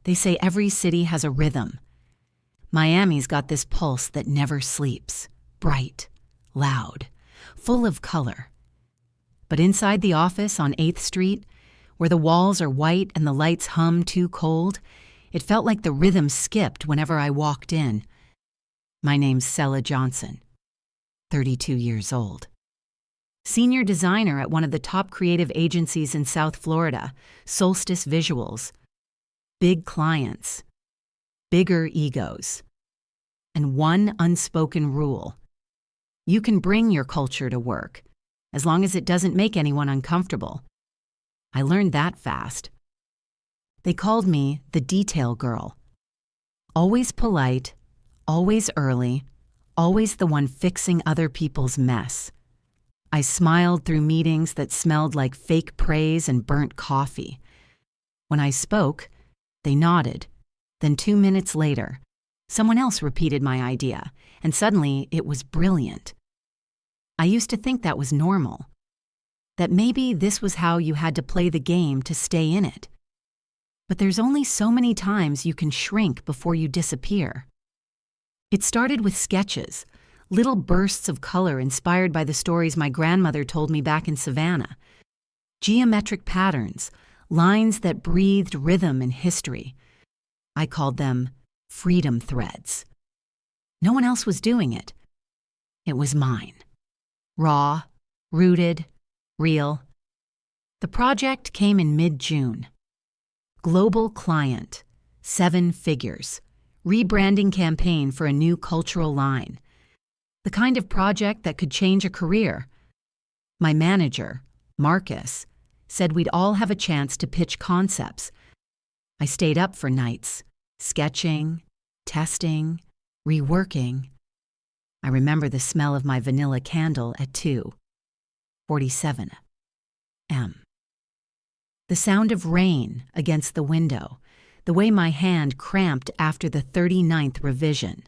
They say every city has a rhythm. Miami's got this pulse that never sleeps, bright, loud, full of color. But inside the office on 8th Street, where the walls are white and the lights hum too cold, it felt like the rhythm skipped whenever I walked in. My name's Selah Johnson, 32 years old. Senior designer at one of the top creative agencies in South Florida, Solstice Visuals. Big clients, bigger egos, and one unspoken rule. You can bring your culture to work, as long as it doesn't make anyone uncomfortable. I learned that fast. They called me the detail girl. Always polite, always early, always the one fixing other people's mess. I smiled through meetings that smelled like fake praise and burnt coffee. When I spoke, they nodded. Then 2 minutes later, someone else repeated my idea, and suddenly it was brilliant. I used to think that was normal, that maybe this was how you had to play the game to stay in it. But there's only so many times you can shrink before you disappear. It started with sketches, little bursts of color inspired by the stories my grandmother told me back in Savannah. Geometric patterns, lines that breathed rhythm and history. I called them freedom threads. No one else was doing it. It was mine. Raw, rooted, real. The project came in mid-June. Global client, 7 figures, rebranding campaign for a new cultural line. The kind of project that could change a career. My manager, Marcus, said we'd all have a chance to pitch concepts. I stayed up for nights, sketching, testing, reworking. I remember the smell of my vanilla candle at 2:47 a.m. The sound of rain against the window, the way my hand cramped after the 39th revision.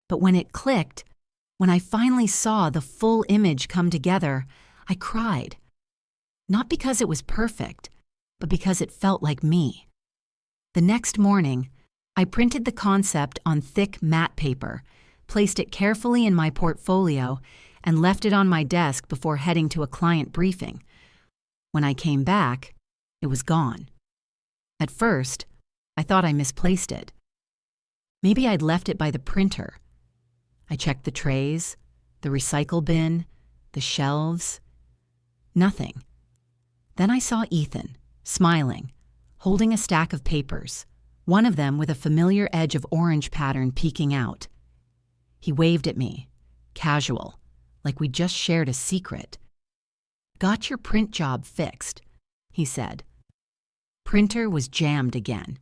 But when it clicked, when I finally saw the full image come together, I cried. Not because it was perfect, but because it felt like me. The next morning, I printed the concept on thick matte paper, placed it carefully in my portfolio, and left it on my desk before heading to a client briefing. When I came back, it was gone. At first, I thought I misplaced it. Maybe I'd left it by the printer. I checked the trays, the recycle bin, the shelves. Nothing. Then I saw Ethan, smiling, holding a stack of papers, one of them with a familiar edge of orange pattern peeking out. He waved at me, casual, like we just shared a secret. "Got your print job fixed," he said. Printer was jammed again.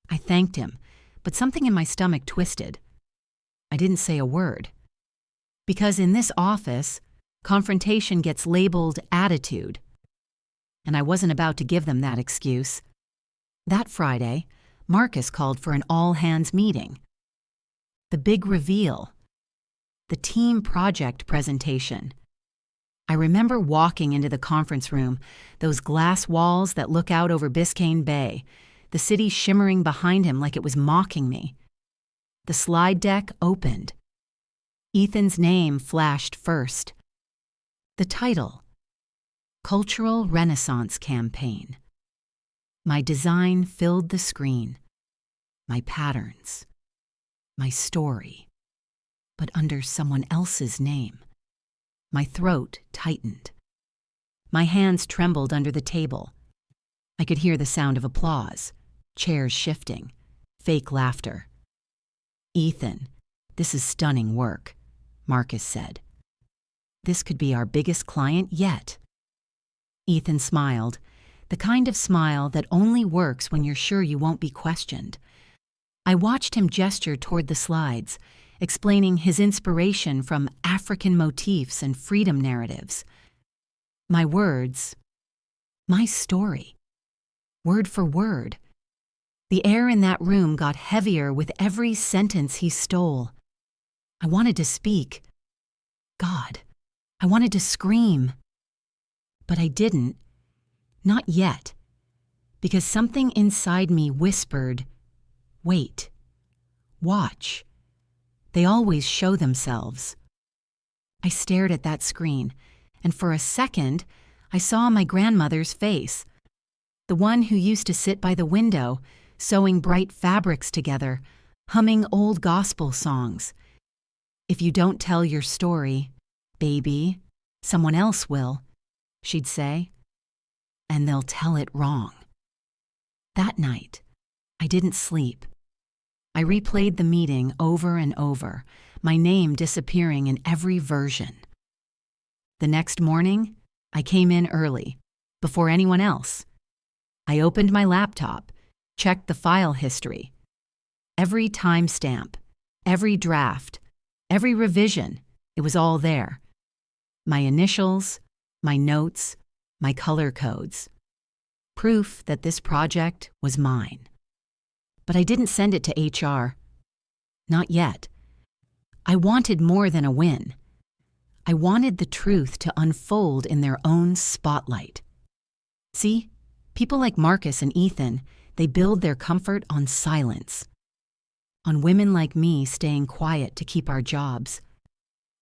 I thanked him, but something in my stomach twisted. I didn't say a word. Because in this office, confrontation gets labeled attitude. And I wasn't about to give them that excuse. That Friday, Marcus called for an all-hands meeting. The big reveal. The team project presentation. I remember walking into the conference room, those glass walls that look out over Biscayne Bay, the city shimmering behind him like it was mocking me. The slide deck opened. Ethan's name flashed first. The title, Cultural Renaissance Campaign. My design filled the screen. My patterns. My story. But under someone else's name. My throat tightened. My hands trembled under the table. I could hear the sound of applause, chairs shifting, fake laughter. "Ethan, this is stunning work," Marcus said. "This could be our biggest client yet." Ethan smiled, the kind of smile that only works when you're sure you won't be questioned. I watched him gesture toward the slides, explaining his inspiration from African motifs and freedom narratives. My words, my story, word for word. The air in that room got heavier with every sentence he stole. I wanted to speak. God, I wanted to scream. But I didn't. Not yet. because something inside me whispered, "Wait, watch. They always show themselves." I stared at that screen, and for a second, I saw my grandmother's face, the one who used to sit by the window, sewing bright fabrics together, humming old gospel songs. "If you don't tell your story, baby, someone else will," she'd say, "and they'll tell it wrong." That night, I didn't sleep. I replayed the meeting over and over, my name disappearing in every version. The next morning, I came in early, before anyone else. I opened my laptop, checked the file history. Every timestamp, every draft, every revision, it was all there. My initials, my notes, my color codes. Proof that this project was mine. But I didn't send it to HR. Not yet. I wanted more than a win. I wanted the truth to unfold in their own spotlight. See, people like Marcus and Ethan, they build their comfort on silence. On women like me staying quiet to keep our jobs.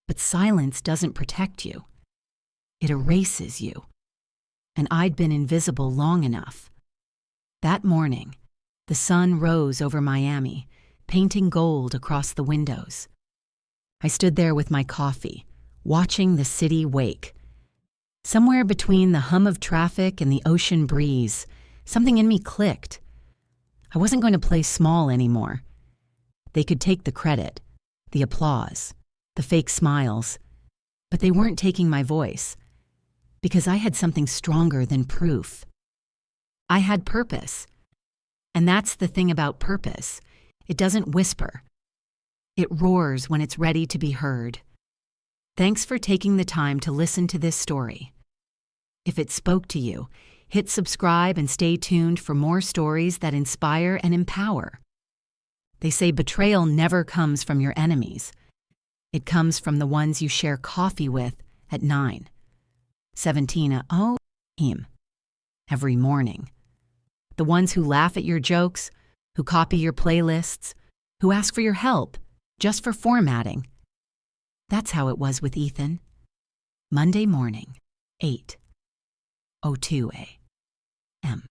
But silence doesn't protect you. It erases you. And I'd been invisible long enough. That morning, the sun rose over Miami, painting gold across the windows. I stood there with my coffee, watching the city wake. Somewhere between the hum of traffic and the ocean breeze, something in me clicked. I wasn't going to play small anymore. They could take the credit, the applause, the fake smiles, but they weren't taking my voice, because I had something stronger than proof. I had purpose. And that's the thing about purpose. It doesn't whisper. It roars when it's ready to be heard. Thanks for taking the time to listen to this story. If it spoke to you, hit subscribe and stay tuned for more stories that inspire and empower. They say betrayal never comes from your enemies. It comes from the ones you share coffee with at 9. 17 a.m. every morning. The ones who laugh at your jokes, who copy your playlists, who ask for your help just for formatting. That's how it was with Ethan. Monday morning, 8:02 a.m.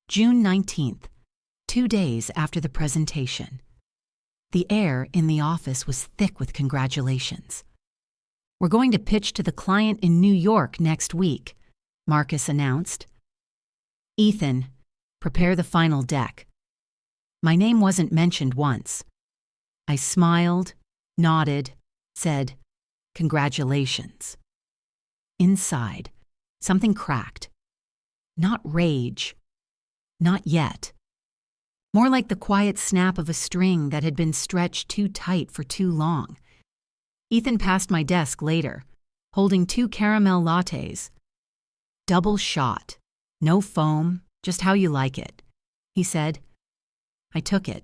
June 19th, 2 days after the presentation. The air in the office was thick with congratulations. "We're going to pitch to the client in New York next week," Marcus announced. "Ethan, prepare the final deck." My name wasn't mentioned once. I smiled, nodded, said, "Congratulations." Inside, something cracked. Not rage. Not yet. More like the quiet snap of a string that had been stretched too tight for too long. Ethan passed my desk later, holding 2 caramel lattes. "Double shot. No foam, just how you like it," he said. I took it,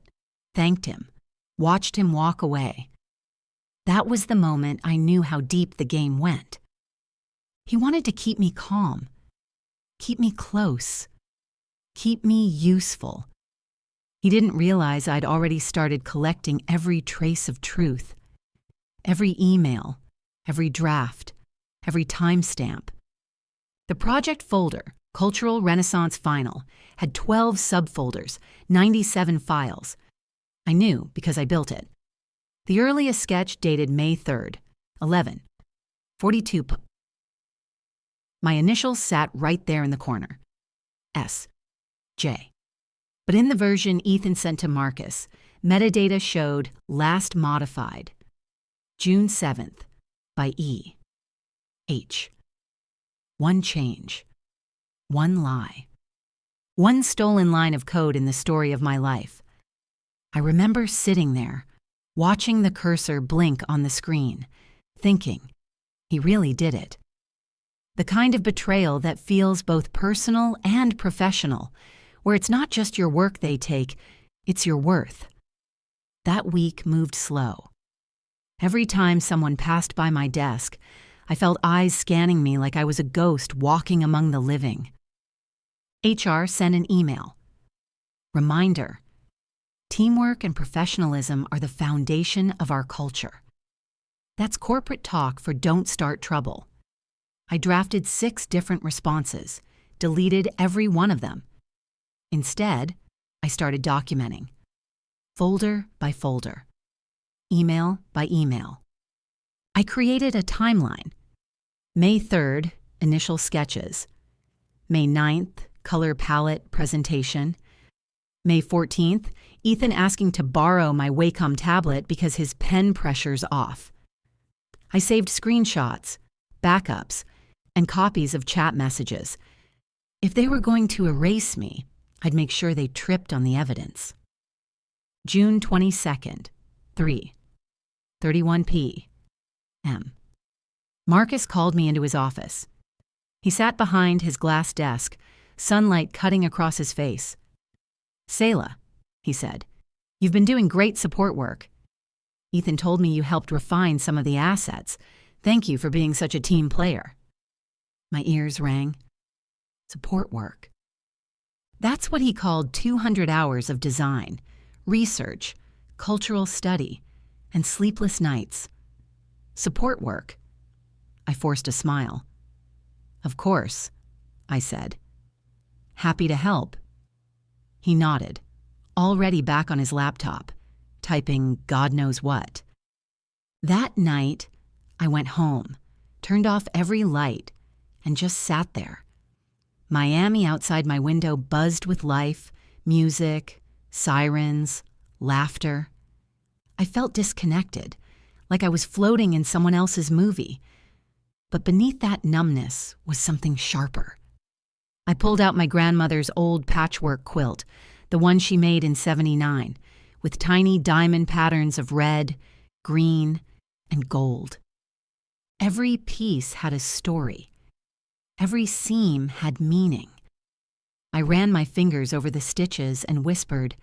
thanked him, watched him walk away. That was the moment I knew how deep the game went. He wanted to keep me calm, keep me close, keep me useful. He didn't realize I'd already started collecting every trace of truth. Every email, every draft, every timestamp. The project folder, Cultural Renaissance Final, had 12 subfolders, 97 files. I knew because I built it. The earliest sketch dated May 3rd, 11:42 p.m. My initials sat right there in the corner. S. J. But in the version Ethan sent to Marcus, metadata showed last modified, June 7th, by E. H. One change. One lie. One stolen line of code in the story of my life. I remember sitting there, watching the cursor blink on the screen, thinking, he really did it. The kind of betrayal that feels both personal and professional, where it's not just your work they take, it's your worth. That week moved slow. Every time someone passed by my desk, I felt eyes scanning me like I was a ghost walking among the living. HR sent an email. Reminder: teamwork and professionalism are the foundation of our culture. That's corporate talk for don't start trouble. I drafted 6 different responses, deleted every one of them. Instead, I started documenting, folder by folder, email by email. I created a timeline. May 3rd, initial sketches. May 9th, color palette presentation. May 14th, Ethan asking to borrow my Wacom tablet because his pen pressure's off. I saved screenshots, backups, and copies of chat messages. If they were going to erase me, I'd make sure they tripped on the evidence. June 22nd, 3:31 p.m. Marcus called me into his office. He sat behind his glass desk, sunlight cutting across his face. "Selah," he said, "you've been doing great support work. Ethan told me you helped refine some of the assets. Thank you for being such a team player." My ears rang. Support work. That's what he called 200 hours of design, research, cultural study, and sleepless nights. Support work. I forced a smile. "Of course," I said. "Happy to help." He nodded, already back on his laptop, typing God knows what. That night, I went home, turned off every light, and just sat there. Miami outside my window buzzed with life, music, sirens, laughter. I felt disconnected, like I was floating in someone else's movie. But beneath that numbness was something sharper. I pulled out my grandmother's old patchwork quilt, the one she made in '79, with tiny diamond patterns of red, green, and gold. Every piece had a story. Every seam had meaning. I ran my fingers over the stitches and whispered,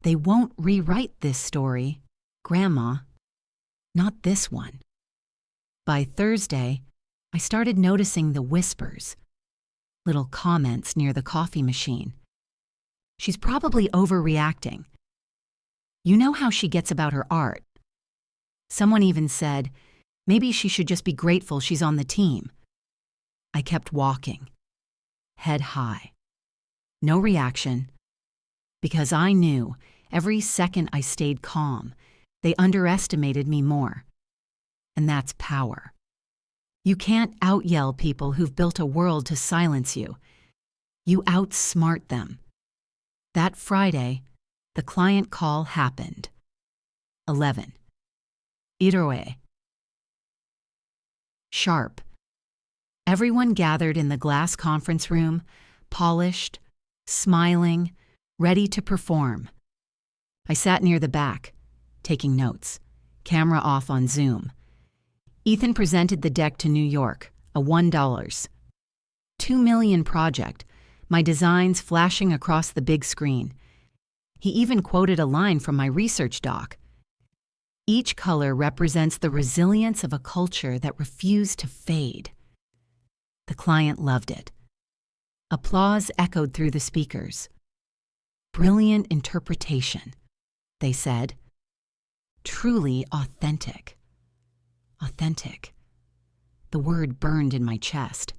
"They won't rewrite this story, Grandma. Not this one." By Thursday, I started noticing the whispers, little comments near the coffee machine. "She's probably overreacting. You know how she gets about her art." Someone even said, "Maybe she should just be grateful she's on the team." I kept walking, head high. No reaction, because I knew every second I stayed calm, they underestimated me more. And that's power. You can't out-yell people who've built a world to silence you. You outsmart them. That Friday, the client call happened. 11. Iroe. Sharp. Everyone gathered in the glass conference room, polished, smiling, ready to perform. I sat near the back, taking notes, camera off on Zoom. Ethan presented the deck to New York, a $1. $2 million project, my designs flashing across the big screen. He even quoted a line from my research doc. Each color represents the resilience of a culture that refused to fade. The client loved it. Applause echoed through the speakers. "Brilliant interpretation," they said. "Truly authentic." Authentic. The word burned in my chest.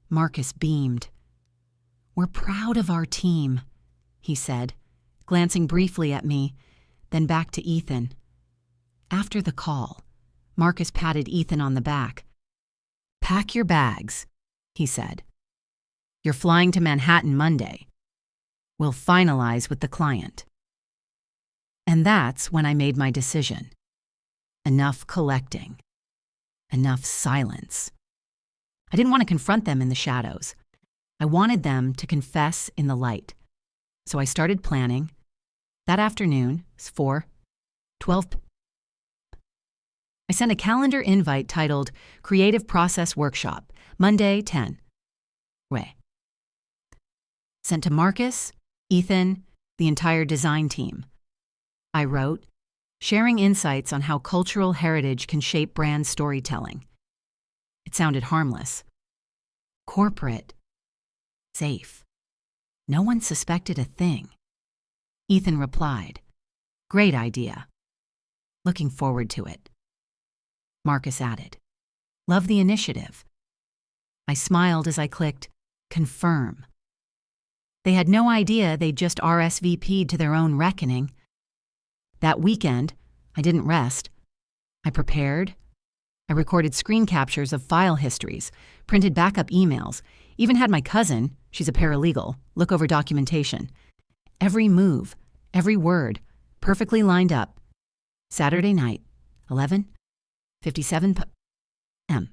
Marcus beamed. "We're proud of our team," he said, glancing briefly at me, then back to Ethan. After the call, Marcus patted Ethan on the back. "Pack your bags," he said. "You're flying to Manhattan Monday. We'll finalize with the client." And that's when I made my decision. Enough collecting. Enough silence. I didn't want to confront them in the shadows. I wanted them to confess in the light. So I started planning. That afternoon, it's 4:12 p.m. I sent a calendar invite titled Creative Process Workshop, Monday 10. Sent to Marcus, Ethan, the entire design team. I wrote, sharing insights on how cultural heritage can shape brand storytelling. It sounded harmless. Corporate. Safe. No one suspected a thing. Ethan replied, "Great idea. Looking forward to it." Marcus added, "Love the initiative." I smiled as I clicked, "Confirm." They had no idea they'd just RSVP'd to their own reckoning. That weekend, I didn't rest. I prepared. I recorded screen captures of file histories, printed backup emails, even had my cousin, she's a paralegal, look over documentation. Every move, every word, perfectly lined up. Saturday night, 11:57 p.m.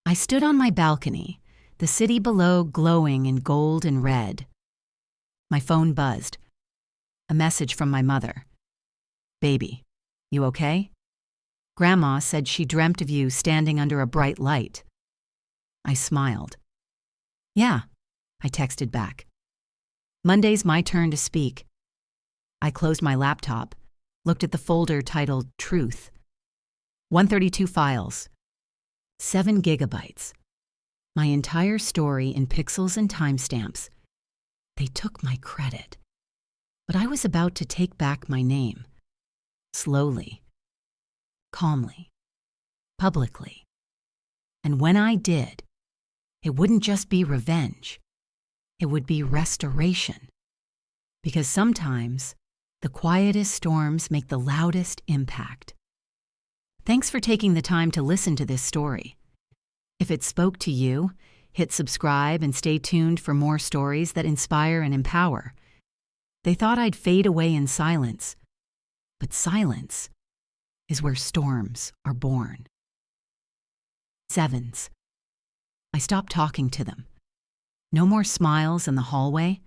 I stood on my balcony, the city below glowing in gold and red. My phone buzzed. A message from my mother. "Baby, you okay? Grandma said she dreamt of you standing under a bright light." I smiled. "Yeah," I texted back. "Monday's my turn to speak." I closed my laptop, looked at the folder titled Truth. 132 files. 7 gigabytes. My entire story in pixels and timestamps. They took my credit. But I was about to take back my name. Slowly. Calmly. Publicly. And when I did, it wouldn't just be revenge. It would be restoration. Because sometimes, the quietest storms make the loudest impact. Thanks for taking the time to listen to this story. If it spoke to you, hit subscribe and stay tuned for more stories that inspire and empower. They thought I'd fade away in silence, but silence is where storms are born. 7s. I stopped talking to them. No more smiles in the hallway.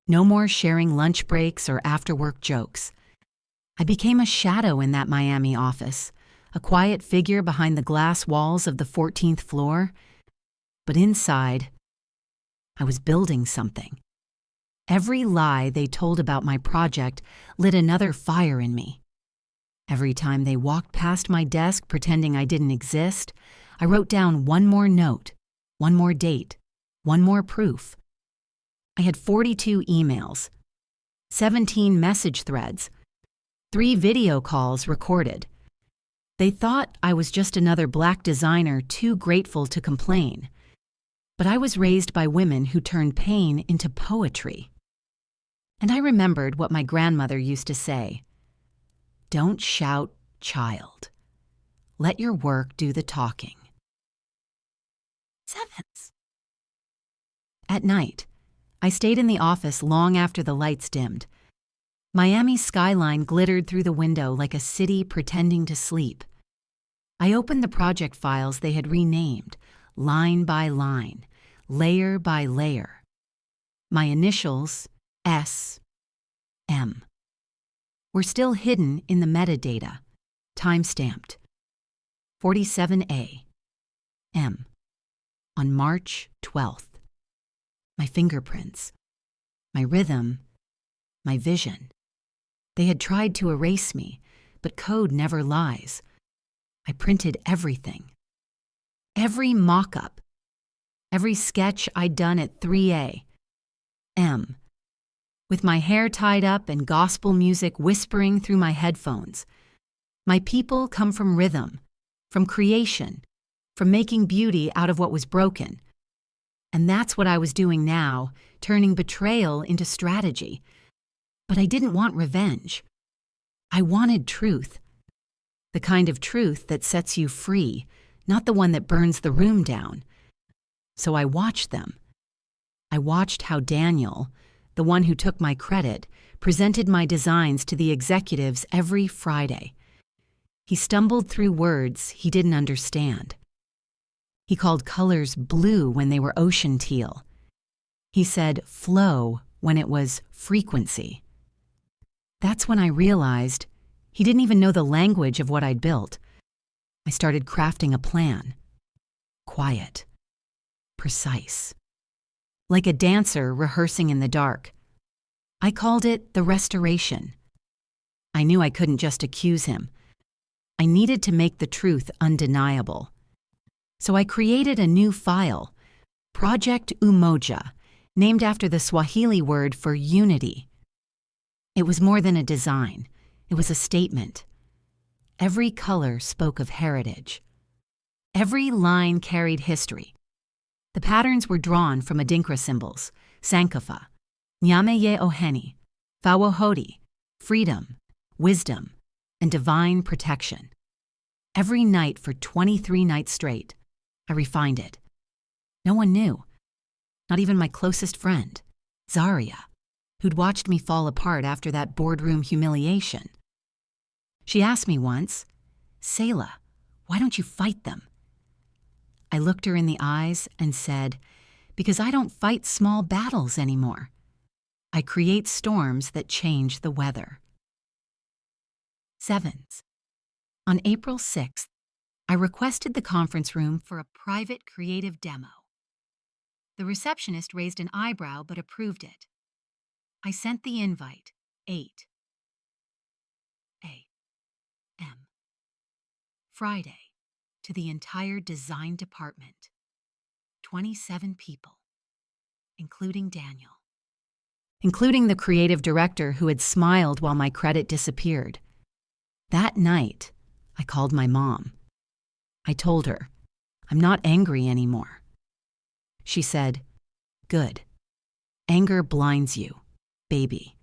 No more sharing lunch breaks or after-work jokes. I became a shadow in that Miami office, a quiet figure behind the glass walls of the 14th floor. But inside, I was building something. Every lie they told about my project lit another fire in me. Every time they walked past my desk pretending I didn't exist, I wrote down one more note, one more date, one more proof. I had 42 emails, 17 message threads, 3 video calls recorded. They thought I was just another black designer too grateful to complain. But I was raised by women who turned pain into poetry. And I remembered what my grandmother used to say. Don't shout, child. Let your work do the talking. 7s. At night, I stayed in the office long after the lights dimmed. Miami's skyline glittered through the window like a city pretending to sleep. I opened the project files they had renamed, line by line, layer by layer. My initials, S, M, were still hidden in the metadata, time-stamped. 47A, M, on March 12th. My fingerprints, my rhythm, my vision. They had tried to erase me, but code never lies. I printed everything. Every mock-up, every sketch I'd done at 3A, M, with my hair tied up and gospel music whispering through my headphones. My people come from rhythm, from creation, from making beauty out of what was broken. And that's what I was doing now, turning betrayal into strategy. But I didn't want revenge. I wanted truth. The kind of truth that sets you free, not the one that burns the room down. So I watched them. I watched how Daniel, the one who took my credit, presented my designs to the executives every Friday. He stumbled through words he didn't understand. He called colors blue when they were ocean teal. He said flow when it was frequency. That's when I realized he didn't even know the language of what I'd built. I started crafting a plan. Quiet. Precise. Like a dancer rehearsing in the dark. I called it the restoration. I knew I couldn't just accuse him. I needed to make the truth undeniable. So I created a new file, Project Umoja, named after the Swahili word for unity. It was more than a design. It was a statement. Every color spoke of heritage. Every line carried history. The patterns were drawn from Adinkra symbols, Sankofa, Nyame Ye Oheni, Fawohodi, freedom, wisdom, and divine protection. Every night for 23 nights straight, I refined it. No one knew, not even my closest friend, Zaria, who'd watched me fall apart after that boardroom humiliation. She asked me once, "Selah, why don't you fight them?" I looked her in the eyes and said, "Because I don't fight small battles anymore. I create storms that change the weather." 7s. On April 6th, I requested the conference room for a private creative demo. The receptionist raised an eyebrow but approved it. I sent the invite, 8 a.m. Friday, to the entire design department. 27 people, including Daniel. Including the creative director who had smiled while my credit disappeared. That night, I called my mom. I told her, "I'm not angry anymore." She said, "Good. Anger blinds you, baby.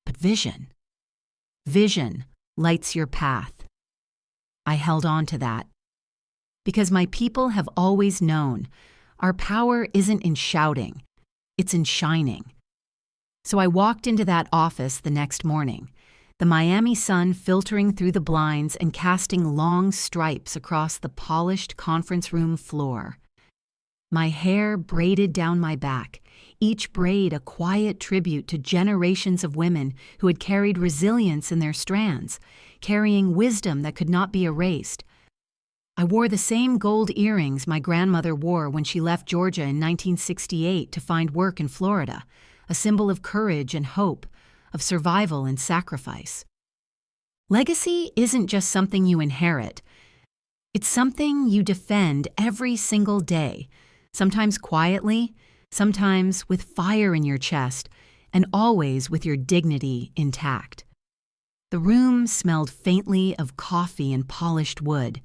But vision lights your path." I held on to that. Because my people have always known our power isn't in shouting, it's in shining. So I walked into that office the next morning, the Miami sun filtering through the blinds and casting long stripes across the polished conference room floor. My hair braided down my back, each braid a quiet tribute to generations of women who had carried resilience in their strands, carrying wisdom that could not be erased. I wore the same gold earrings my grandmother wore when she left Georgia in 1968 to find work in Florida, a symbol of courage and hope, of survival and sacrifice. Legacy isn't just something you inherit. It's something you defend every single day, sometimes quietly, sometimes with fire in your chest, and always with your dignity intact. The room smelled faintly of coffee and polished wood.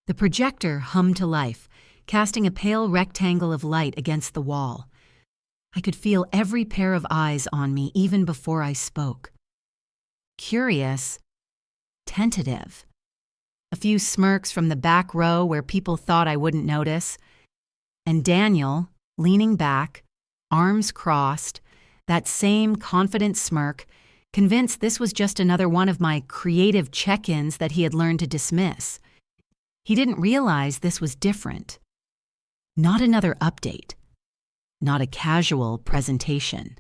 The projector hummed to life, casting a pale rectangle of light against the wall. I could feel every pair of eyes on me even before I spoke. Curious, tentative. A few smirks from the back row where people thought I wouldn't notice. And Daniel, leaning back, arms crossed, that same confident smirk, convinced this was just another one of my creative check-ins that he had learned to dismiss. He didn't realize this was different. Not another update. Not a casual presentation.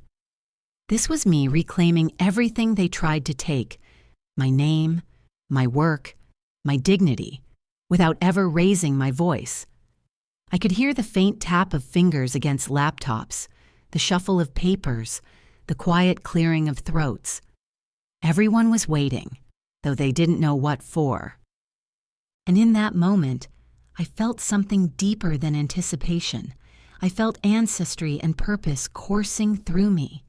This was me reclaiming everything they tried to take, my name, my work, my dignity, without ever raising my voice. I could hear the faint tap of fingers against laptops, the shuffle of papers, the quiet clearing of throats. Everyone was waiting, though they didn't know what for. And in that moment, I felt something deeper than anticipation. I felt ancestry and purpose coursing through me.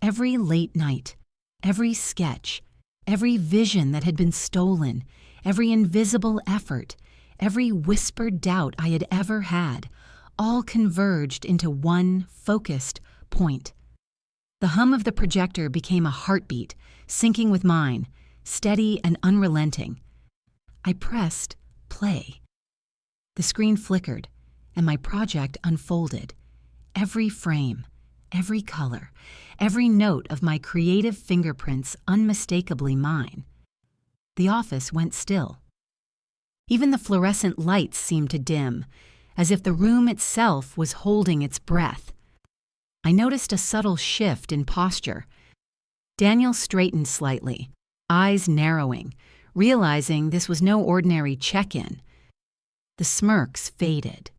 Every late night, every sketch, every vision that had been stolen, every invisible effort, every whispered doubt I had ever had, all converged into one focused point. The hum of the projector became a heartbeat, syncing with mine, steady and unrelenting. I pressed play. The screen flickered, and my project unfolded. Every frame, every color, every note of my creative fingerprints unmistakably mine. The office went still. Even the fluorescent lights seemed to dim, as if the room itself was holding its breath. I noticed a subtle shift in posture. Daniel straightened slightly, eyes narrowing, realizing this was no ordinary check-in. The smirks faded.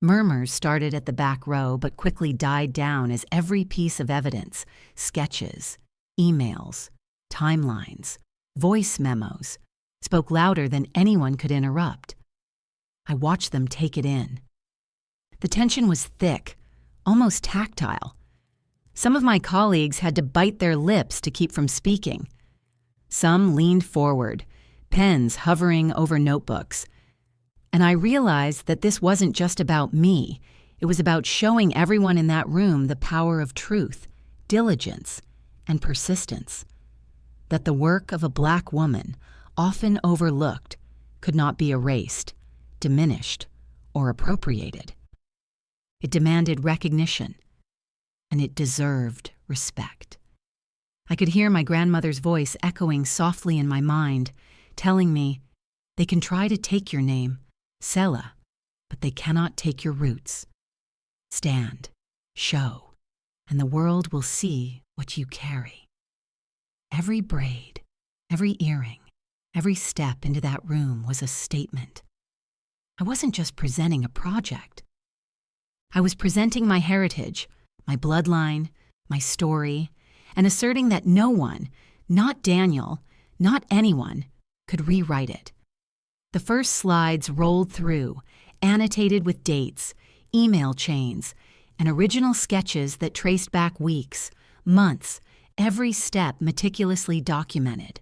Murmurs started at the back row but quickly died down as every piece of evidence, sketches, emails, timelines, voice memos, spoke louder than anyone could interrupt. I watched them take it in. The tension was thick, almost tactile. Some of my colleagues had to bite their lips to keep from speaking. Some leaned forward, pens hovering over notebooks. And I realized that this wasn't just about me. It was about showing everyone in that room the power of truth, diligence, and persistence. That the work of a Black woman, often overlooked, could not be erased, diminished, or appropriated. It demanded recognition, and it deserved respect. I could hear my grandmother's voice echoing softly in my mind, telling me, "They can try to take your name, Selah, but they cannot take your roots. Stand, show, and the world will see what you carry." Every braid, every earring, every step into that room was a statement. I wasn't just presenting a project. I was presenting my heritage, my bloodline, my story, and asserting that no one, not Daniel, not anyone, could rewrite it. The first slides rolled through, annotated with dates, email chains, and original sketches that traced back weeks, months, every step meticulously documented.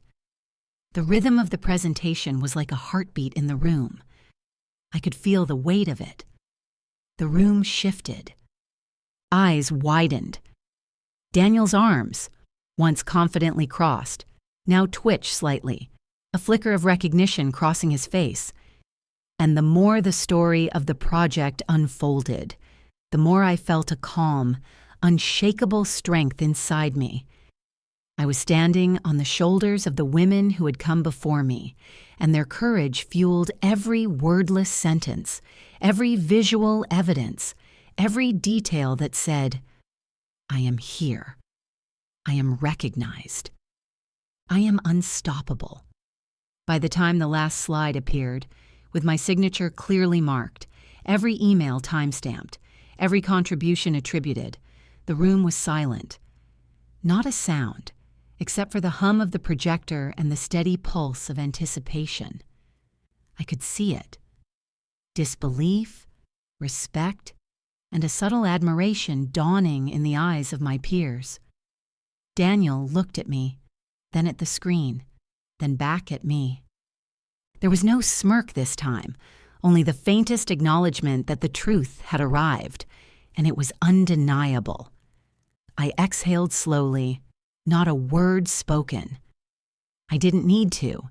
The rhythm of the presentation was like a heartbeat in the room. I could feel the weight of it. The room shifted. Eyes widened. Daniel's arms, once confidently crossed, now twitched slightly, a flicker of recognition crossing his face. And the more the story of the project unfolded, the more I felt a calm, unshakable strength inside me. I was standing on the shoulders of the women who had come before me, and their courage fueled every wordless sentence, every visual evidence, every detail that said, "I am here. I am recognized. I am unstoppable." By the time the last slide appeared, with my signature clearly marked, every email time-stamped, every contribution attributed, the room was silent. Not a sound, except for the hum of the projector and the steady pulse of anticipation. I could see it. Disbelief, respect, and a subtle admiration dawning in the eyes of my peers. Daniel looked at me, then at the screen, then back at me. There was no smirk this time, only the faintest acknowledgement that the truth had arrived, and it was undeniable. I exhaled slowly, not a word spoken. I didn't need to.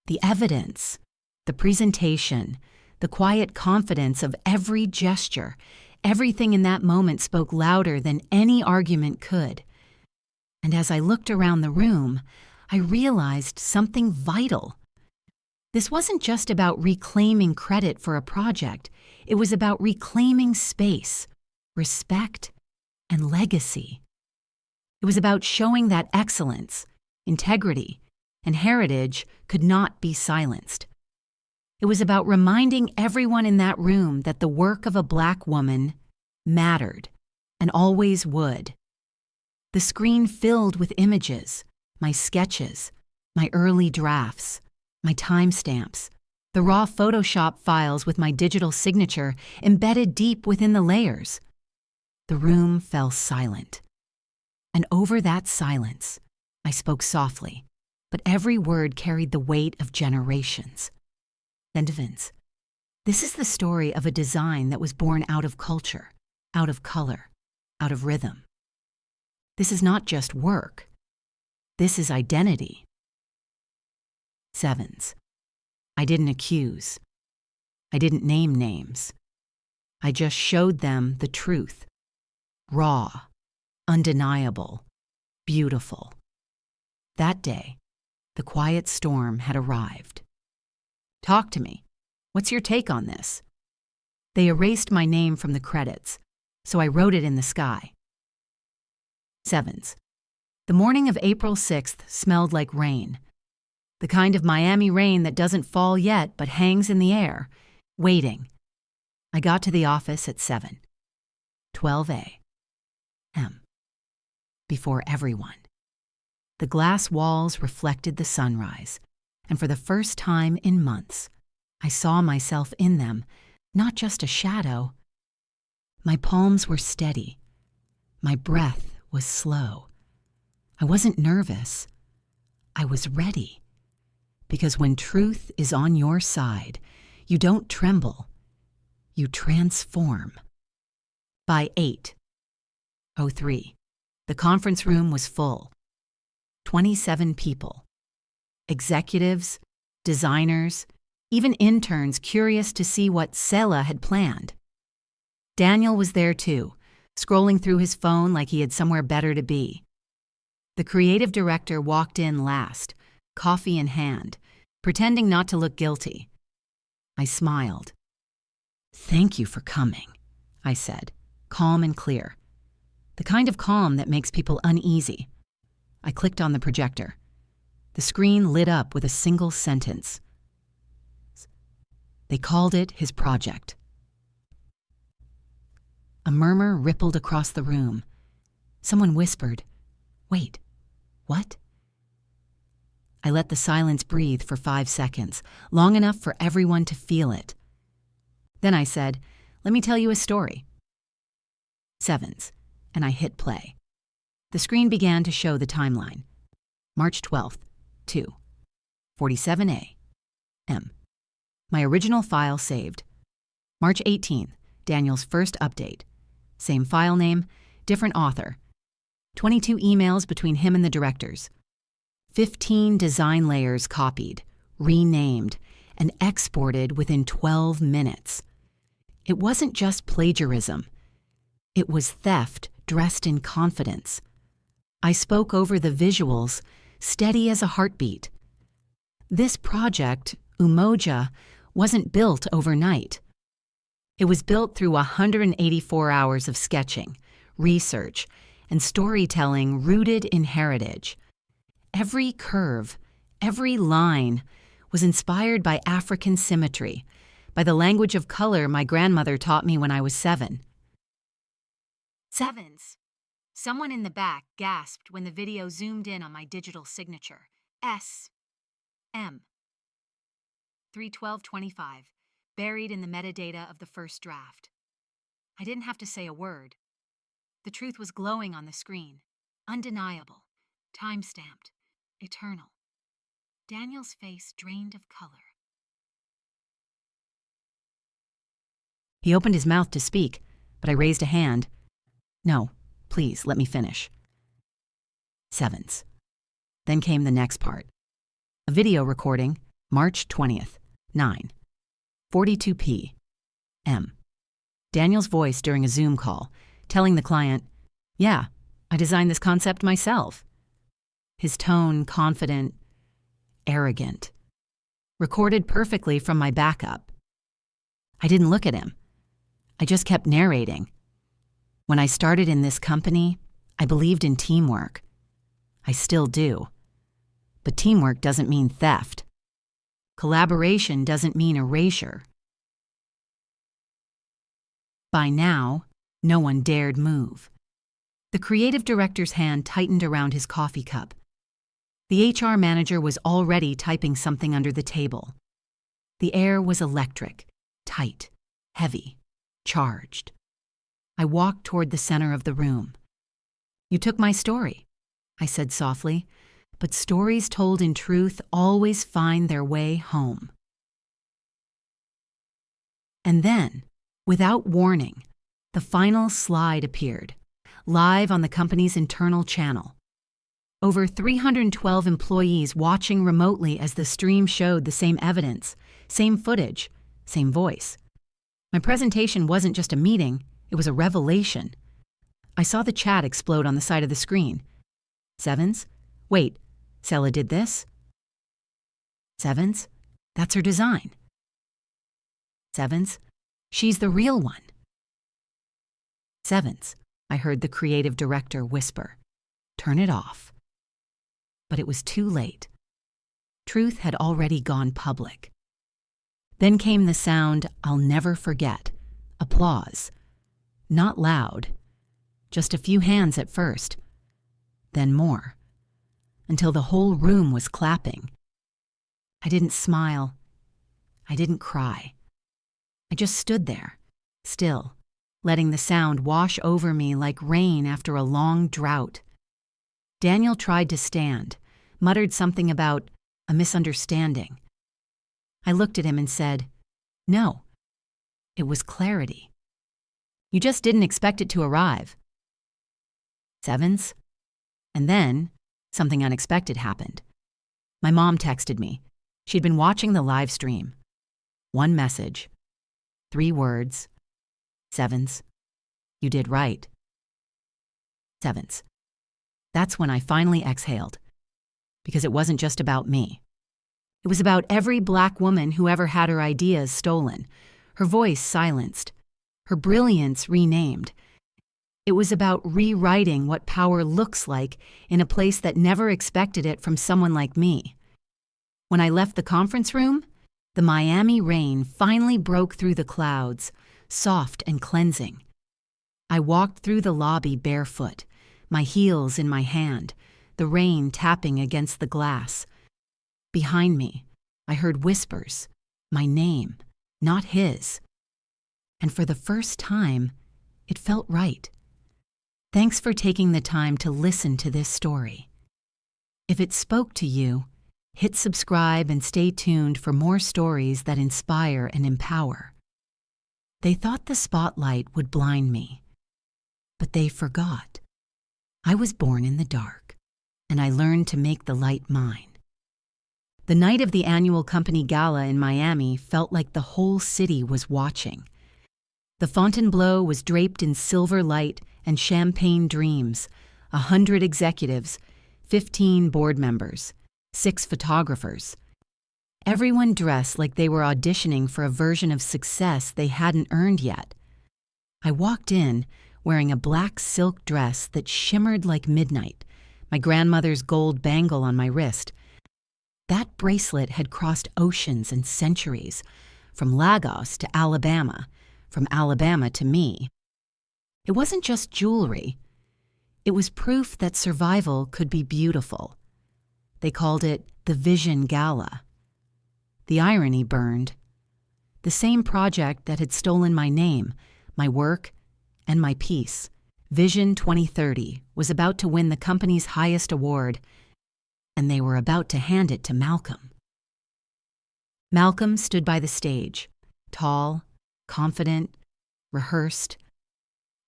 The evidence, the presentation, the quiet confidence of every gesture, everything in that moment spoke louder than any argument could. And as I looked around the room, I realized something vital. This wasn't just about reclaiming credit for a project. It was about reclaiming space, respect, and legacy. It was about showing that excellence, integrity, and heritage could not be silenced. It was about reminding everyone in that room that the work of a Black woman mattered and always would. The screen filled with images, my sketches, my early drafts, my timestamps, the raw Photoshop files with my digital signature embedded deep within the layers. The room fell silent. And over that silence, I spoke softly, but every word carried the weight of generations. And Vince, this is the story of a design that was born out of culture, out of color, out of rhythm. This is not just work. This is identity. Sevens. I didn't accuse. I didn't name names. I just showed them the truth. Raw, undeniable, beautiful. That day, the quiet storm had arrived. Talk to me. What's your take on this? They erased my name from the credits, so I wrote it in the sky. Sevens. The morning of April 6th smelled like rain. The kind of Miami rain that doesn't fall yet but hangs in the air, waiting. I got to the office at 7. 12 a.m. Before everyone. The glass walls reflected the sunrise, and for the first time in months, I saw myself in them, not just a shadow. My palms were steady. My breath was slow. I wasn't nervous. I was ready. Because when truth is on your side, you don't tremble. You transform. By 8:03, the conference room was full. 27 people. Executives, designers, even interns curious to see what Selah had planned. Daniel was there too, scrolling through his phone like he had somewhere better to be. The creative director walked in last, coffee in hand, pretending not to look guilty. I smiled. "Thank you for coming," I said, calm and clear. The kind of calm that makes people uneasy. I clicked on the projector. The screen lit up with a single sentence. They called it his project. A murmur rippled across the room. Someone whispered, "Wait, what?" I let the silence breathe for 5 seconds, long enough for everyone to feel it. Then I said, "Let me tell you a story." Sevens, and I hit play. The screen began to show the timeline. March 12th, 2:47 a.m. My original file saved. March 18th, Daniel's first update. Same file name, different author. 22 emails between him and the directors. 15 design layers copied, renamed, and exported within 12 minutes. It wasn't just plagiarism. It was theft dressed in confidence. I spoke over the visuals, steady as a heartbeat. This project, Umoja, wasn't built overnight. It was built through 184 hours of sketching, research, and storytelling rooted in heritage. Every curve, every line was inspired by African symmetry, by the language of color my grandmother taught me when I was 7. Sevens. Someone in the back gasped when the video zoomed in on my digital signature. S.M. 31225, buried in the metadata of the first draft. I didn't have to say a word. The truth was glowing on the screen, undeniable, time-stamped, eternal. Daniel's face drained of color. He opened his mouth to speak, but I raised a hand. "No, please, let me finish." Sevens. Then came the next part. A video recording, March 20th, 9:42 p.m. Daniel's voice during a Zoom call, telling the client, "Yeah, I designed this concept myself." His tone confident, arrogant. Recorded perfectly from my backup. I didn't look at him. I just kept narrating. When I started in this company, I believed in teamwork. I still do. But teamwork doesn't mean theft. Collaboration doesn't mean erasure. By now, no one dared move. The creative director's hand tightened around his coffee cup. The HR manager was already typing something under the table. The air was electric, tight, heavy, charged. I walked toward the center of the room. "You took my story," I said softly, "but stories told in truth always find their way home." And then, without warning, the final slide appeared, live on the company's internal channel. Over 312 employees watching remotely as the stream showed the same evidence, same footage, same voice. My presentation wasn't just a meeting, it was a revelation. I saw the chat explode on the side of the screen. Sevens? Wait, Selah did this? Sevens? That's her design. Sevens? She's the real one. Sevens, I heard the creative director whisper. Turn it off. But it was too late. Truth had already gone public. Then came the sound I'll never forget. Applause. Not loud. Just a few hands at first. Then more. Until the whole room was clapping. I didn't smile. I didn't cry. I just stood there, still, letting the sound wash over me like rain after a long drought. Daniel tried to stand, muttered something about a misunderstanding. I looked at him and said, "No, it was clarity. You just didn't expect it to arrive." Sevens? And then, something unexpected happened. My mom texted me. She'd been watching the live stream. One message, 3 words, Sevens, you did right. Sevens. That's when I finally exhaled, because it wasn't just about me. It was about every Black woman who ever had her ideas stolen, her voice silenced, her brilliance renamed. It was about rewriting what power looks like in a place that never expected it from someone like me. When I left the conference room, the Miami rain finally broke through the clouds, soft and cleansing. I walked through the lobby barefoot, my heels in my hand, the rain tapping against the glass. Behind me, I heard whispers, my name, not his. And for the first time, it felt right. Thanks for taking the time to listen to this story. If it spoke to you, hit subscribe and stay tuned for more stories that inspire and empower. They thought the spotlight would blind me, but they forgot. I was born in the dark, and I learned to make the light mine. The night of the annual company gala in Miami felt like the whole city was watching. The Fontainebleau was draped in silver light and champagne dreams, 100 executives, 15 board members, 6 photographers. Everyone dressed like they were auditioning for a version of success they hadn't earned yet. I walked in wearing a black silk dress that shimmered like midnight, my grandmother's gold bangle on my wrist. That bracelet had crossed oceans and centuries, from Lagos to Alabama, from Alabama to me. It wasn't just jewelry. It was proof that survival could be beautiful. They called it the Vision Gala. The irony burned. The same project that had stolen my name, my work, and my peace, Vision 2030, was about to win the company's highest award, and they were about to hand it to Malcolm. Malcolm stood by the stage, tall, confident, rehearsed.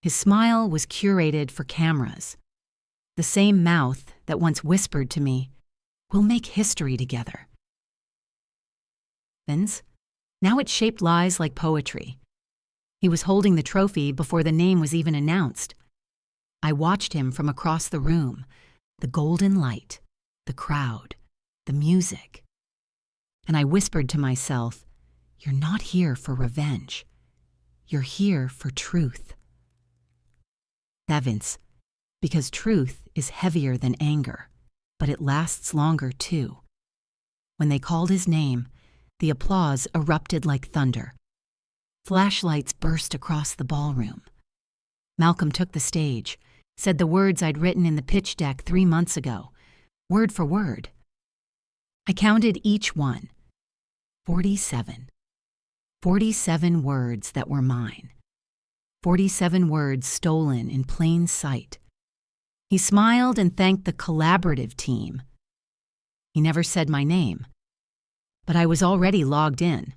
His smile was curated for cameras. The same mouth that once whispered to me, "We'll make history together." Now it shaped lies like poetry. He was holding the trophy before the name was even announced. I watched him from across the room, the golden light, the crowd, the music. And I whispered to myself, "You're not here for revenge. You're here for truth." Sevens, because truth is heavier than anger, but it lasts longer too. When they called his name, the applause erupted like thunder. Flashlights burst across the ballroom. Malcolm took the stage, said the words I'd written in the pitch deck 3 months ago, word for word. I counted each one. 47. 47 words that were mine. 47 words stolen in plain sight. He smiled and thanked the collaborative team. He never said my name, but I was already logged in.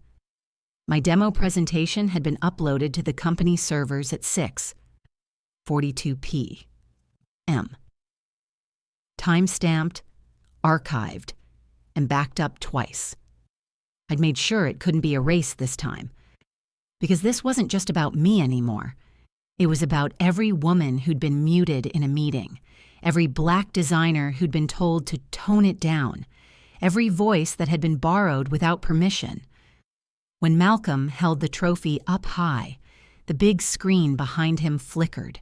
My demo presentation had been uploaded to the company servers at 6:42 p.m. Time-stamped, archived, and backed up twice. I'd made sure it couldn't be erased this time, because this wasn't just about me anymore. It was about every woman who'd been muted in a meeting, every Black designer who'd been told to tone it down, every voice that had been borrowed without permission. When Malcolm held the trophy up high, the big screen behind him flickered.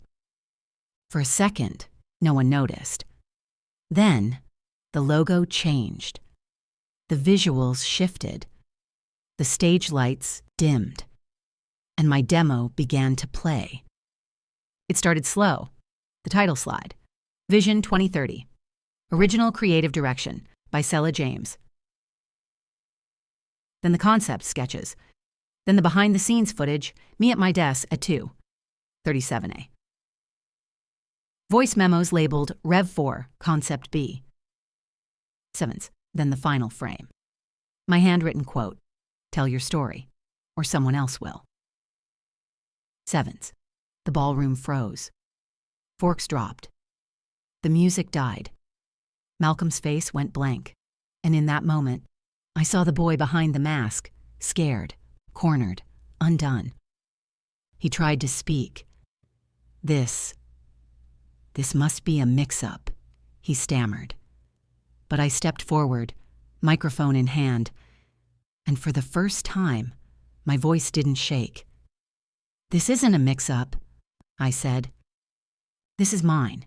For a second, no one noticed. Then, the logo changed. The visuals shifted. The stage lights dimmed. And my demo began to play. It started slow. The title slide. Vision 2030. Original Creative Direction by Selah James. Then the concept sketches. Then the behind-the-scenes footage, me at my desk at 2. 37A. Voice memos labeled Rev 4, Concept B. 7th, then the final frame. My handwritten quote, "Tell your story, or someone else will." 7th, the ballroom froze. Forks dropped. The music died. Malcolm's face went blank, and in that moment, I saw the boy behind the mask, scared, cornered, undone. He tried to speak. This must be a mix-up," he stammered. But I stepped forward, microphone in hand, and for the first time, my voice didn't shake. "This isn't a mix-up," I said. "This is mine."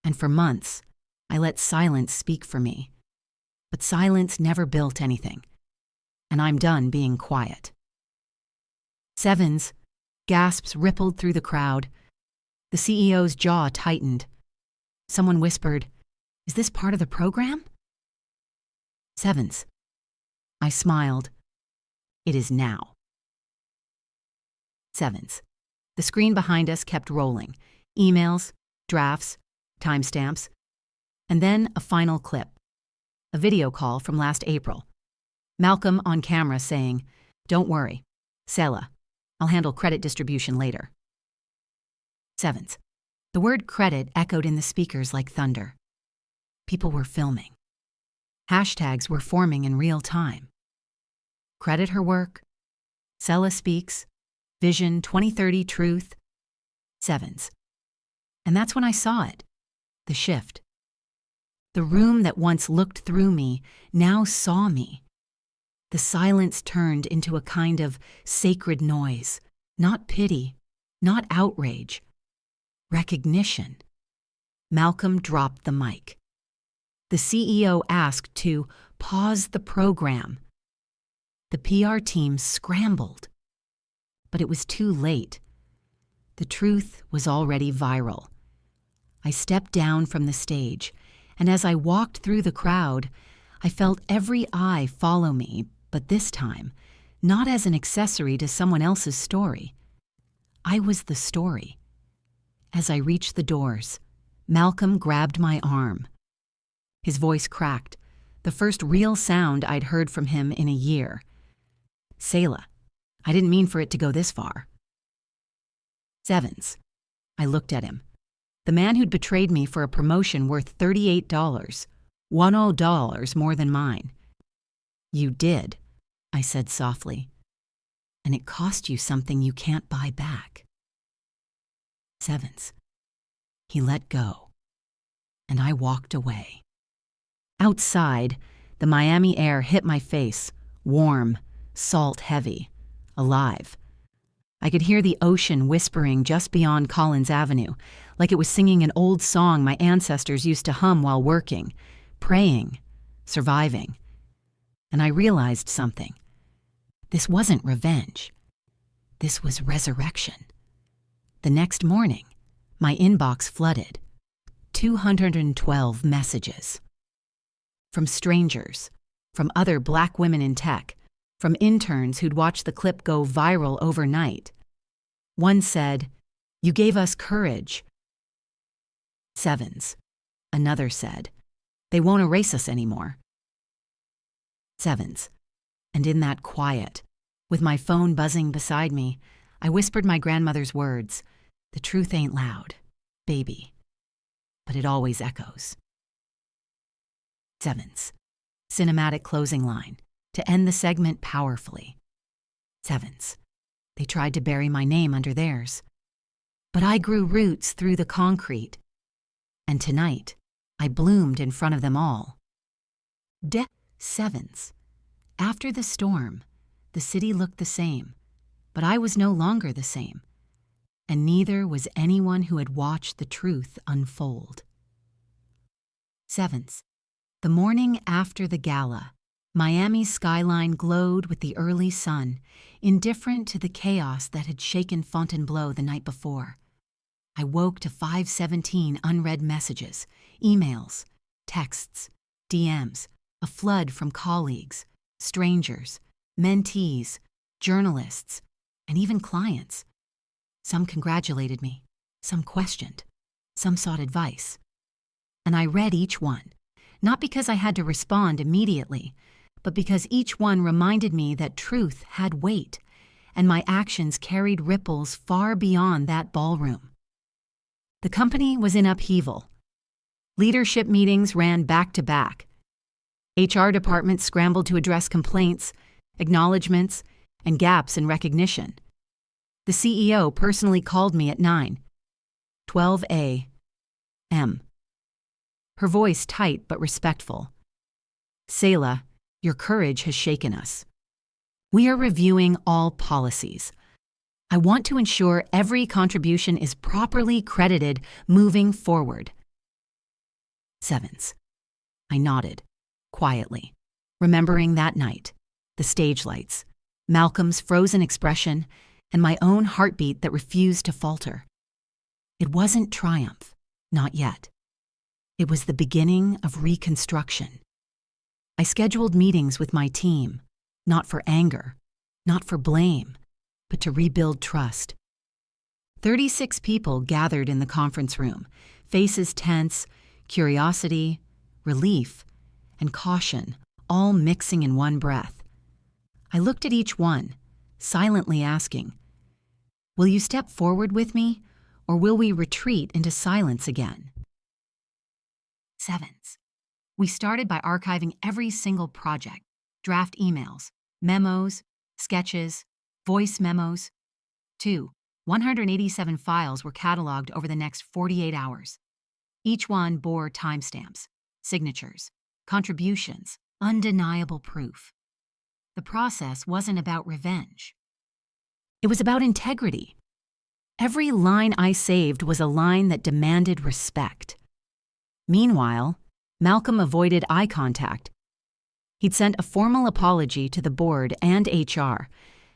And for months, I let silence speak for me. But silence never built anything, and I'm done being quiet. 7's gasps rippled through the crowd. The CEO's jaw tightened. Someone whispered, "Is this part of the program?" 7's. I smiled. "It is now." 7's. The screen behind us kept rolling. Emails, drafts, timestamps, and then a final clip. A video call from last April. Malcolm on camera saying, "Don't worry, Selah, I'll handle credit distribution later." 7th. The word credit echoed in the speakers like thunder. People were filming. Hashtags were forming in real time. Credit her work. Selah speaks. Vision 2030 truth. 7's. And that's when I saw it. The shift. The room that once looked through me now saw me. The silence turned into a kind of sacred noise. Not pity, not outrage. Recognition. Malcolm dropped the mic. The CEO asked to pause the program. The PR team scrambled. But it was too late. The truth was already viral. I stepped down from the stage, and as I walked through the crowd, I felt every eye follow me, but this time, not as an accessory to someone else's story. I was the story. As I reached the doors, Malcolm grabbed my arm. His voice cracked, the first real sound I'd heard from him in a year. "Selah, I didn't mean for it to go this far." 7's. I looked at him. The man who'd betrayed me for a promotion worth $38, $10 more than mine. "You did," I said softly. "And it cost you something you can't buy back." 7's. He let go, and I walked away. Outside, the Miami air hit my face, warm, salt-heavy, alive. I could hear the ocean whispering just beyond Collins Avenue, like it was singing an old song my ancestors used to hum while working, praying, surviving. And I realized something. This wasn't revenge. This was resurrection. The next morning, my inbox flooded. 212 messages. From strangers, from other Black women in tech, from interns who'd watched the clip go viral overnight. One said, "You gave us courage." 7's. Another said, "They won't erase us anymore." 7's. And in that quiet, with my phone buzzing beside me, I whispered my grandmother's words, "The truth ain't loud, baby, but it always echoes." 7's. Cinematic closing line, to end the segment powerfully. 7's. They tried to bury my name under theirs. But I grew roots through the concrete. And tonight, I bloomed in front of them all. 7's. After the storm, the city looked the same, but I was no longer the same. And neither was anyone who had watched the truth unfold. 7's. The morning after the gala, Miami's skyline glowed with the early sun, indifferent to the chaos that had shaken Fontainebleau the night before. I woke to 517 unread messages, emails, texts, DMs, a flood from colleagues, strangers, mentees, journalists, and even clients. Some congratulated me, some questioned, some sought advice. And I read each one, not because I had to respond immediately, but because each one reminded me that truth had weight, and my actions carried ripples far beyond that ballroom. The company was in upheaval. Leadership meetings ran back to back. HR departments scrambled to address complaints, acknowledgments, and gaps in recognition. The CEO personally called me at 9:12 a.m. Her voice tight but respectful. "Selah, your courage has shaken us. We are reviewing all policies. I want to ensure every contribution is properly credited moving forward." Sevens. I nodded, quietly, remembering that night, the stage lights, Malcolm's frozen expression, and my own heartbeat that refused to falter. It wasn't triumph, not yet. It was the beginning of reconstruction. I scheduled meetings with my team, not for anger, not for blame, but to rebuild trust. 36 people gathered in the conference room, faces tense, curiosity, relief, and caution, all mixing in one breath. I looked at each one, silently asking, "Will you step forward with me, or will we retreat into silence again?" Sevens. We started by archiving every single project, draft emails, memos, sketches, voice memos. 187 files were cataloged over the next 48 hours. Each one bore timestamps, signatures, contributions, undeniable proof. The process wasn't about revenge. It was about integrity. Every line I saved was a line that demanded respect. Meanwhile, Malcolm avoided eye contact. He'd sent a formal apology to the board and HR,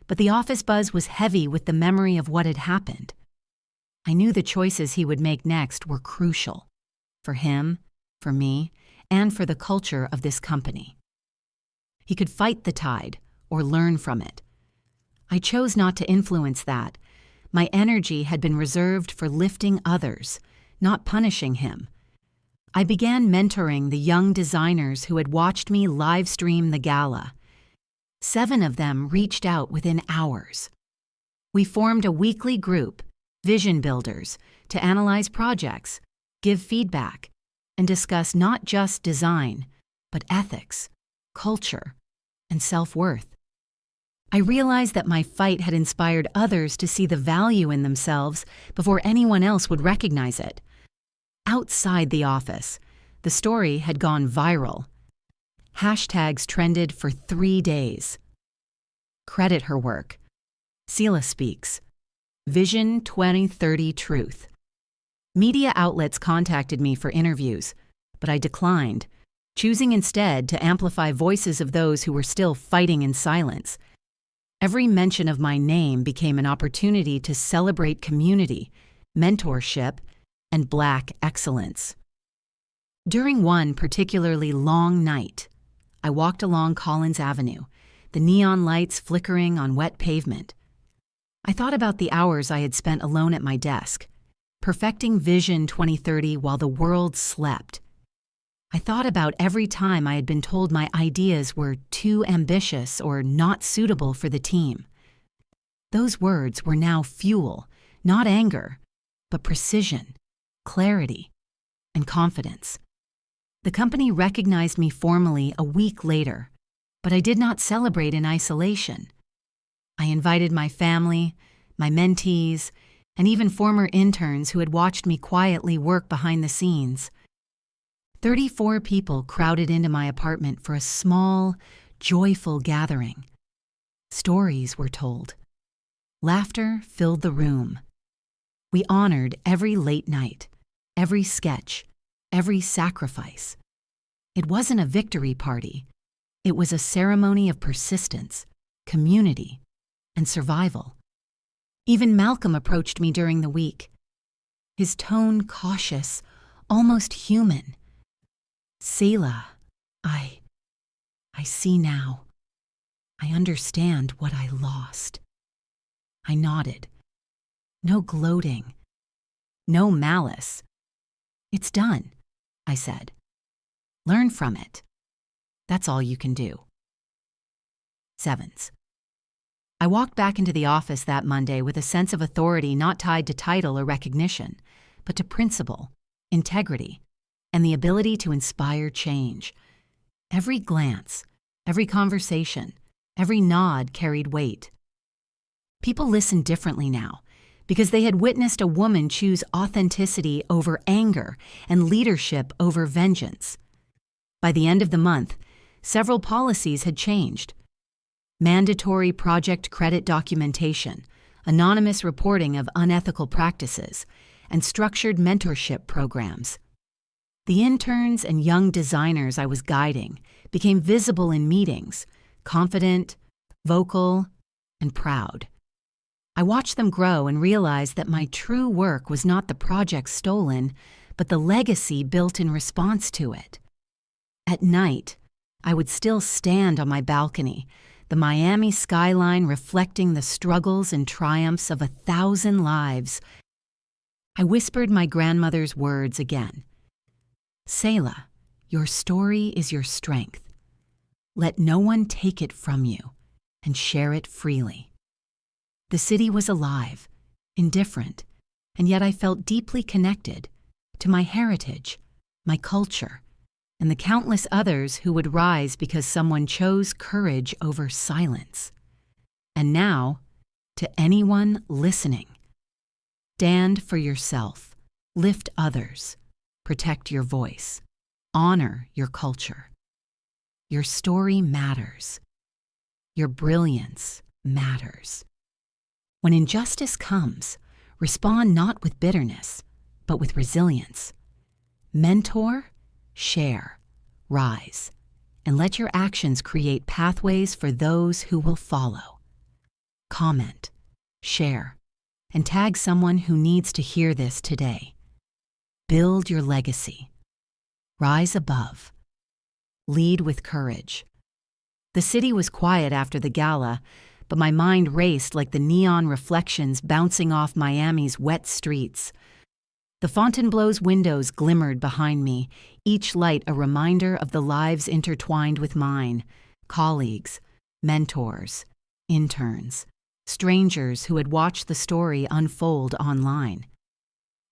but the office buzz was heavy with the memory of what had happened. I knew the choices he would make next were crucial, for him, for me, and for the culture of this company. He could fight the tide or learn from it. I chose not to influence that. My energy had been reserved for lifting others, not punishing him. I began mentoring the young designers who had watched me live stream the gala. 7 of them reached out within hours. We formed a weekly group, Vision Builders, to analyze projects, give feedback, and discuss not just design, but ethics, culture, and self-worth. I realized that my fight had inspired others to see the value in themselves before anyone else would recognize it. Outside the office, the story had gone viral. Hashtags trended for 3 days. Credit her work. Selah speaks. Vision 2030 Truth. Media outlets contacted me for interviews, but I declined, choosing instead to amplify voices of those who were still fighting in silence. Every mention of my name became an opportunity to celebrate community, mentorship, and Black excellence. During one particularly long night, I walked along Collins Avenue, the neon lights flickering on wet pavement. I thought about the hours I had spent alone at my desk, perfecting Vision 2030 while the world slept. I thought about every time I had been told my ideas were too ambitious or not suitable for the team. Those words were now fuel, not anger, but precision, clarity, and confidence. The company recognized me formally a week later, but I did not celebrate in isolation. I invited my family, my mentees, and even former interns who had watched me quietly work behind the scenes. 34 people crowded into my apartment for a small, joyful gathering. Stories were told. Laughter filled the room. We honored every late night, every sketch, every sacrifice. It wasn't a victory party. It was a ceremony of persistence, community, and survival. Even Malcolm approached me during the week. His tone cautious, almost human. "Selah, I see now. I understand what I lost." I nodded. no gloating, no malice. It's done, I said. Learn from it. That's all you can do. 7s. I walked back into the office that Monday with a sense of authority not tied to title or recognition, but to principle, integrity, and the ability to inspire change. Every glance, every conversation, every nod carried weight. People listened differently now because they had witnessed a woman choose authenticity over anger and leadership over vengeance. By the end of the month, several policies had changed. Mandatory project credit documentation, anonymous reporting of unethical practices, and structured mentorship programs. The interns and young designers I was guiding became visible in meetings, confident, vocal, and proud. I watched them grow and realized that my true work was not the project stolen, but the legacy built in response to it. At night, I would still stand on my balcony, the Miami skyline reflecting the struggles and triumphs of 1,000 lives. I whispered my grandmother's words again. Selah, your story is your strength. Let no one take it from you, and share it freely. The city was alive, indifferent, and yet I felt deeply connected to my heritage, my culture, and the countless others who would rise because someone chose courage over silence. And now, to anyone listening, stand for yourself, lift others, protect your voice, honor your culture. Your story matters. Your brilliance matters. When injustice comes, respond not with bitterness, but with resilience. Mentor, share, rise, and let your actions create pathways for those who will follow. Comment, share, and tag someone who needs to hear this today. Build your legacy. Rise above. Lead with courage. The city was quiet after the gala, but my mind raced like the neon reflections bouncing off Miami's wet streets. The Fontainebleau's windows glimmered behind me, each light a reminder of the lives intertwined with mine, colleagues, mentors, interns, strangers who had watched the story unfold online.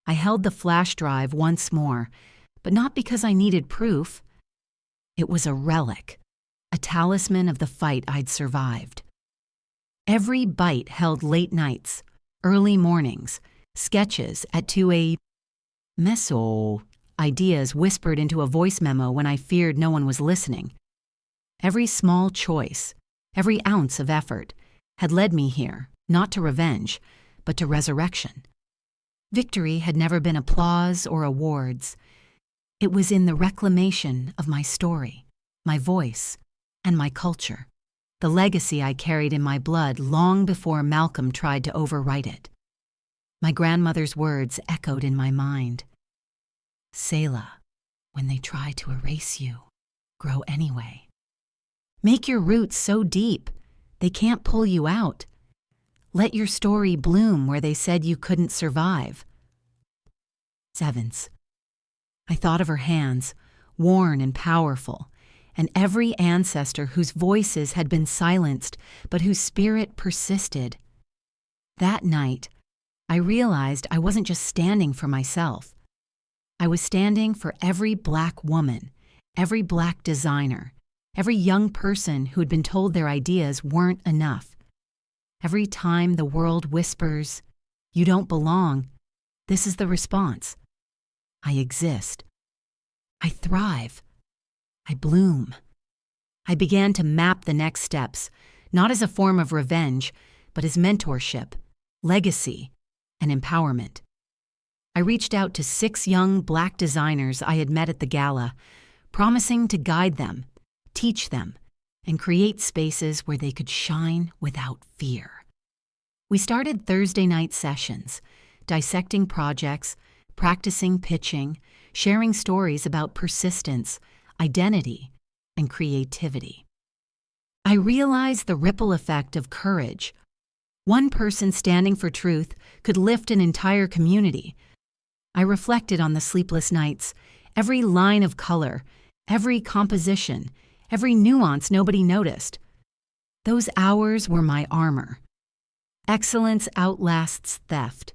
I held the flash drive once more, but not because I needed proof. It was a relic, a talisman of the fight I'd survived. Every bite held late nights, early mornings, sketches at 2 a.m. Meso, ideas whispered into a voice memo when I feared no one was listening. Every small choice, every ounce of effort, had led me here, not to revenge, but to resurrection. Victory had never been applause or awards. It was in the reclamation of my story, my voice, and my culture, the legacy I carried in my blood long before Malcolm tried to overwrite it. My grandmother's words echoed in my mind. Selah, when they try to erase you, grow anyway. Make your roots so deep, they can't pull you out. Let your story bloom where they said you couldn't survive. 7s. I thought of her hands, worn and powerful, and every ancestor whose voices had been silenced but whose spirit persisted. That night, I realized I wasn't just standing for myself. I was standing for every Black woman, every Black designer, every young person who had been told their ideas weren't enough. Every time the world whispers, "You don't belong," this is the response. I exist. I thrive. I bloom. I began to map the next steps, not as a form of revenge, but as mentorship, legacy, and empowerment. I reached out to 6 young Black designers I had met at the gala, promising to guide them, teach them, and create spaces where they could shine without fear. We started Thursday night sessions, dissecting projects, practicing pitching, sharing stories about persistence, identity, and creativity. I realized the ripple effect of courage. One person standing for truth could lift an entire community. I reflected on the sleepless nights, every line of color, every composition, every nuance nobody noticed. Those hours were my armor. Excellence outlasts theft.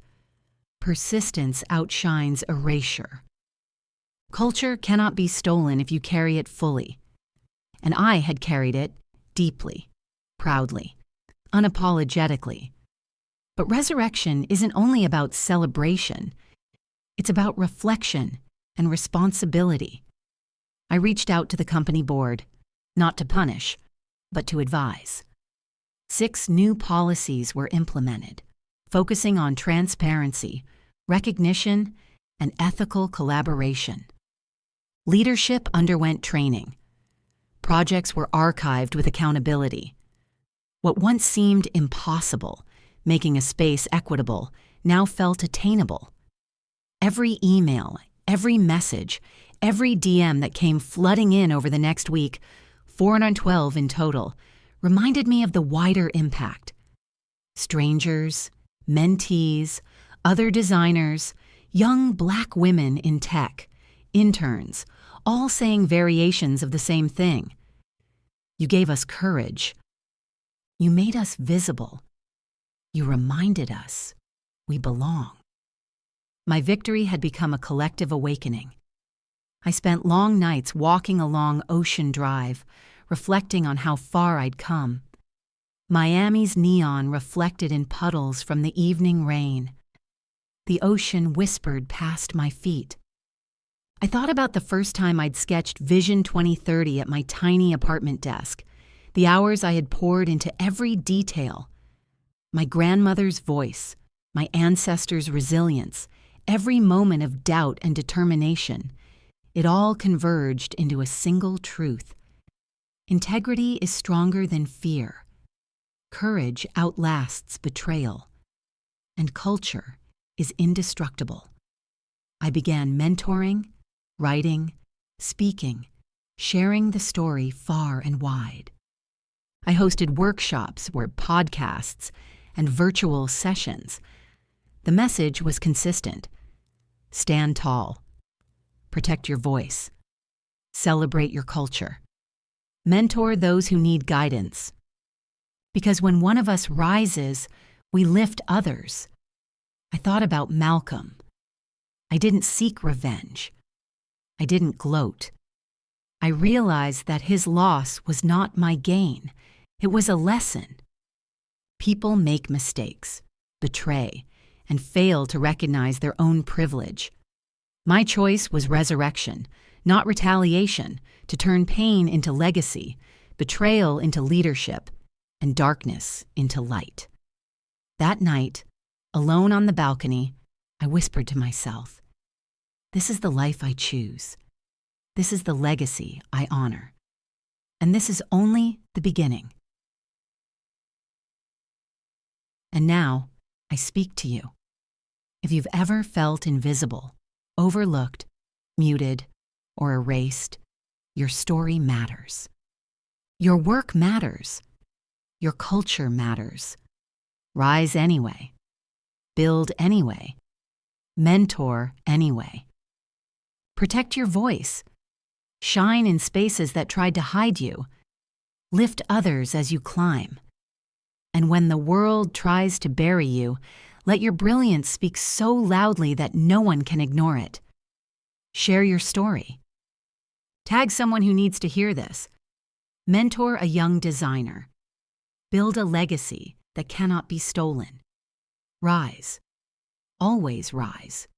Persistence outshines erasure. Culture cannot be stolen if you carry it fully. And I had carried it deeply, proudly, unapologetically. But resurrection isn't only about celebration. It's about reflection and responsibility. I reached out to the company board, not to punish, but to advise. 6 new policies were implemented, focusing on transparency, recognition, and ethical collaboration. Leadership underwent training. Projects were archived with accountability. What once seemed impossible, making a space equitable, now felt attainable. Every email, every message, every DM that came flooding in over the next week, 412 in total, reminded me of the wider impact. Strangers, mentees, other designers, young Black women in tech, interns, all saying variations of the same thing. You gave us courage. You made us visible. You reminded us we belong. My victory had become a collective awakening. I spent long nights walking along Ocean Drive, reflecting on how far I'd come. Miami's neon reflected in puddles from the evening rain. The ocean whispered past my feet. I thought about the first time I'd sketched Vision 2030 at my tiny apartment desk, the hours I had poured into every detail. My grandmother's voice, my ancestors' resilience, every moment of doubt and determination, it all converged into a single truth. Integrity is stronger than fear. Courage outlasts betrayal. And culture is indestructible. I began mentoring, writing, speaking, sharing the story far and wide. I hosted workshops, podcasts, and virtual sessions. The message was consistent. Stand tall. Protect your voice. Celebrate your culture. Mentor those who need guidance. Because when one of us rises, we lift others. I thought about Malcolm. I didn't seek revenge. I didn't gloat. I realized that his loss was not my gain. It was a lesson. People make mistakes, betray, and fail to recognize their own privilege. My choice was resurrection, not retaliation, to turn pain into legacy, betrayal into leadership, and darkness into light. That night, alone on the balcony, I whispered to myself, "This is the life I choose. This is the legacy I honor. And this is only the beginning." And now, I speak to you. If you've ever felt invisible, overlooked, muted, or erased, your story matters. Your work matters. Your culture matters. Rise anyway. Build anyway. Mentor anyway. Protect your voice. Shine in spaces that tried to hide you. Lift others as you climb. And when the world tries to bury you, let your brilliance speak so loudly that no one can ignore it. Share your story. Tag someone who needs to hear this. Mentor a young designer. Build a legacy that cannot be stolen. Rise. Always rise.